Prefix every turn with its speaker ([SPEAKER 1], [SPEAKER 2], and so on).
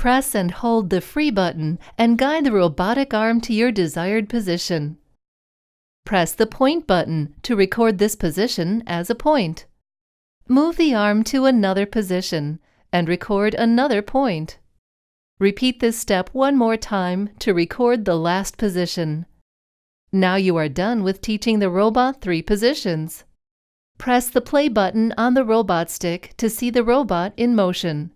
[SPEAKER 1] Press and hold the free button and guide the robotic arm to your desired position. Press the point button to record this position as a point. Move the arm to another position and record another point. Repeat this step one more time to record the last position. Now you are done with teaching the robot 3 positions. Press the play button on the robot stick to see the robot in motion.